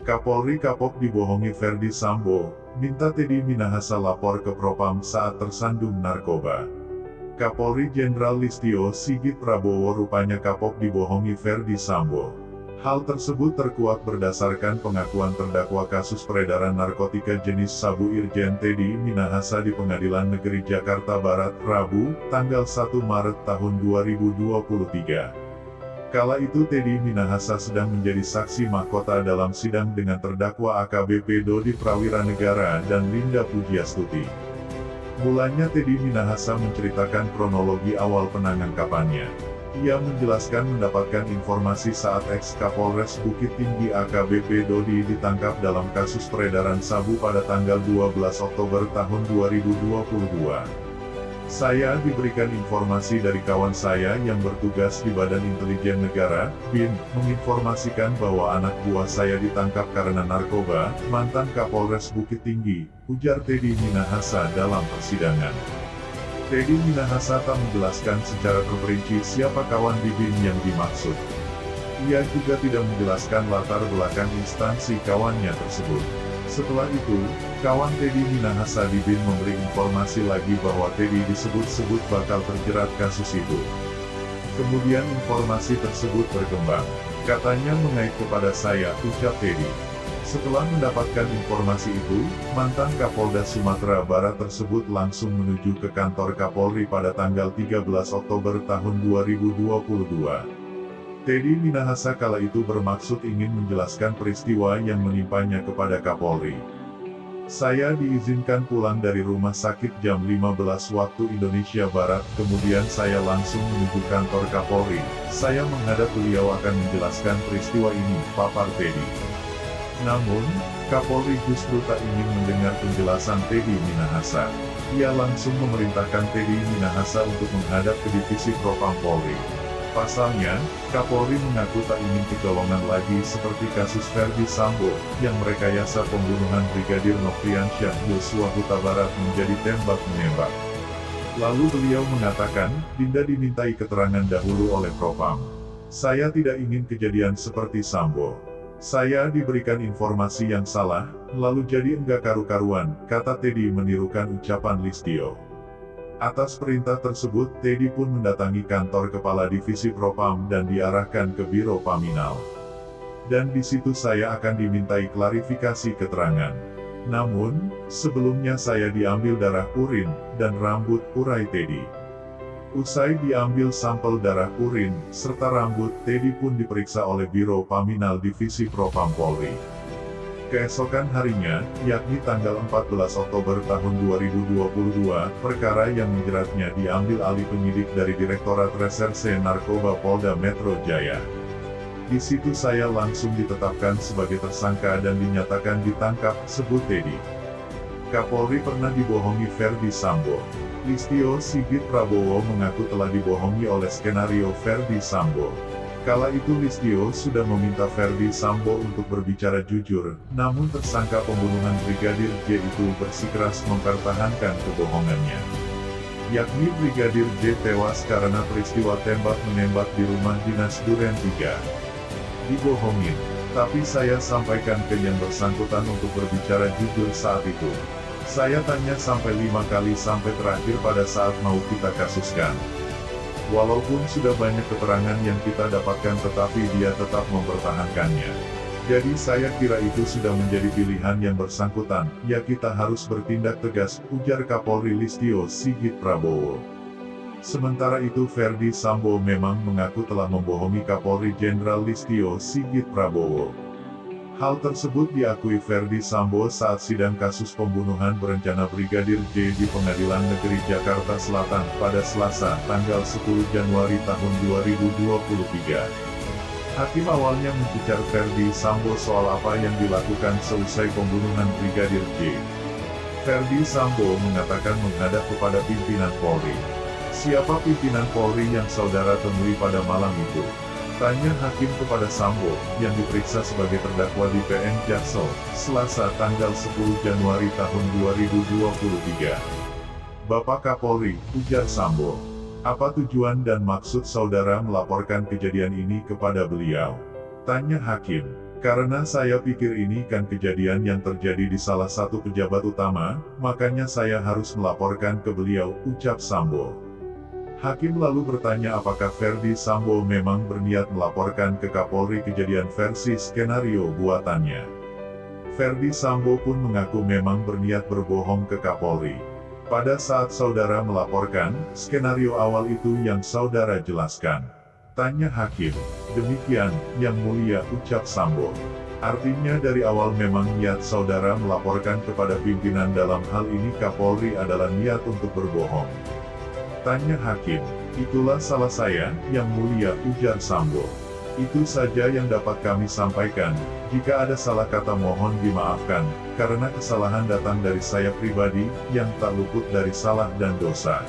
Kapolri kapok dibohongi Ferdy Sambo, minta Teddy Minahasa lapor ke Propam saat tersandung narkoba. Kapolri Jenderal Listio Sigit Prabowo rupanya kapok dibohongi Ferdy Sambo. Hal tersebut terkuak berdasarkan pengakuan terdakwa kasus peredaran narkotika jenis sabu Irjen Teddy Minahasa di Pengadilan Negeri Jakarta Barat, Rabu, tanggal 1 Maret tahun 2023. Kala itu Teddy Minahasa sedang menjadi saksi mahkota dalam sidang dengan terdakwa AKBP Dodi Prawira Negara dan Linda Pugiastuti. Mulanya Teddy Minahasa menceritakan kronologi awal penangkapannya. Ia menjelaskan mendapatkan informasi saat ex-Kapolres Bukit Tinggi AKBP Dodi ditangkap dalam kasus peredaran sabu pada tanggal 12 Oktober tahun 2022. Saya diberikan informasi dari kawan saya yang bertugas di Badan Intelijen Negara, BIN, menginformasikan bahwa anak buah saya ditangkap karena narkoba, mantan Kapolres Bukit Tinggi, ujar Teddy Minahasa dalam persidangan. Teddy Minahasa tak menjelaskan secara terperinci siapa kawan di BIN yang dimaksud. Ia juga tidak menjelaskan latar belakang instansi kawannya tersebut. Setelah itu, kawan Teddy Minahasa di BIN memberi informasi lagi bahwa Teddy disebut-sebut bakal terjerat kasus itu. Kemudian informasi tersebut berkembang. Katanya mengait kepada saya, ucap Teddy. Setelah mendapatkan informasi itu, mantan Kapolda Sumatera Barat tersebut langsung menuju ke kantor Kapolri pada tanggal 13 Oktober tahun 2022. Teddy Minahasa kala itu bermaksud ingin menjelaskan peristiwa yang menimpanya kepada Kapolri. Saya diizinkan pulang dari rumah sakit jam 15 waktu Indonesia Barat, kemudian saya langsung menuju kantor Kapolri. Saya menghadap beliau akan menjelaskan peristiwa ini, papar Teddy. Namun, Kapolri justru tak ingin mendengar penjelasan Teddy Minahasa. Ia langsung memerintahkan Teddy Minahasa untuk menghadap ke Divisi Propam Polri. Pasalnya, Kapolri mengaku tak ingin kecolongan lagi seperti kasus Ferdy Sambo, yang merekayasa pembunuhan Brigadir Nofriansyah Yosua Huta Barat menjadi tembak-menembak. Lalu beliau mengatakan, Dinda dimintai keterangan dahulu oleh Propam. Saya tidak ingin kejadian seperti Sambo. Saya diberikan informasi yang salah, lalu jadi enggak karu-karuan, kata Teddy menirukan ucapan Listio. Atas perintah tersebut, Teddy pun mendatangi kantor Kepala Divisi Propam dan diarahkan ke Biro Paminal. Dan di situ saya akan dimintai klarifikasi keterangan. Namun, sebelumnya saya diambil darah urin dan rambut, urai Teddy. Usai diambil sampel darah urin serta rambut, Teddy pun diperiksa oleh Biro Paminal Divisi Propam Polri. Keesokan harinya, yakni tanggal 14 Oktober tahun 2022, perkara yang menjeratnya diambil alih penyidik dari Direktorat Reserse Narkoba Polda Metro Jaya. Di situ saya langsung ditetapkan sebagai tersangka dan dinyatakan ditangkap, sebut Teddy. Kapolri pernah dibohongi Ferdy Sambo. Listio Sigit Prabowo mengaku telah dibohongi oleh skenario Ferdy Sambo. Kala itu Listio sudah meminta Ferdy Sambo untuk berbicara jujur, namun tersangka pembunuhan Brigadir J itu bersikeras mempertahankan kebohongannya. Yakni Brigadir J tewas karena peristiwa tembak-menembak di rumah dinas Duren 3. Dibohongin, tapi saya sampaikan ke yang bersangkutan untuk berbicara jujur saat itu. Saya tanya sampai 5 kali sampai terakhir pada saat mau kita kasuskan. Walaupun sudah banyak keterangan yang kita dapatkan tetapi dia tetap mempertahankannya. Jadi saya kira itu sudah menjadi pilihan yang bersangkutan, ya kita harus bertindak tegas, ujar Kapolri Listio Sigit Prabowo. Sementara itu Ferdy Sambo memang mengaku telah membohongi Kapolri Jenderal Listio Sigit Prabowo. Hal tersebut diakui Ferdy Sambo saat sidang kasus pembunuhan berencana Brigadir J di Pengadilan Negeri Jakarta Selatan pada Selasa, tanggal 10 Januari tahun 2023. Hakim awalnya mencecar Ferdy Sambo soal apa yang dilakukan seusai pembunuhan Brigadir J. Ferdy Sambo mengatakan menghadap kepada pimpinan Polri. Siapa pimpinan Polri yang saudara temui pada malam itu? Tanya hakim kepada Sambo, yang diperiksa sebagai terdakwa di PN Jaksel, Selasa tanggal 10 Januari tahun 2023. Bapak Kapolri, ujar Sambo. Apa tujuan dan maksud saudara melaporkan kejadian ini kepada beliau? Tanya hakim. Karena saya pikir ini kan kejadian yang terjadi di salah satu pejabat utama, makanya saya harus melaporkan ke beliau, ucap Sambo. Hakim lalu bertanya apakah Ferdi Sambo memang berniat melaporkan ke Kapolri kejadian versi skenario buatannya. Ferdi Sambo pun mengaku memang berniat berbohong ke Kapolri. Pada saat saudara melaporkan, skenario awal itu yang saudara jelaskan. Tanya hakim. Demikian, Yang Mulia, ucap Sambo. Artinya dari awal memang niat saudara melaporkan kepada pimpinan dalam hal ini Kapolri adalah niat untuk berbohong. Tanya hakim. Itulah salah saya, Yang Mulia, ujar Sambo. Itu saja yang dapat kami sampaikan. Jika ada salah kata mohon dimaafkan, karena kesalahan datang dari saya pribadi, yang tak luput dari salah dan dosa.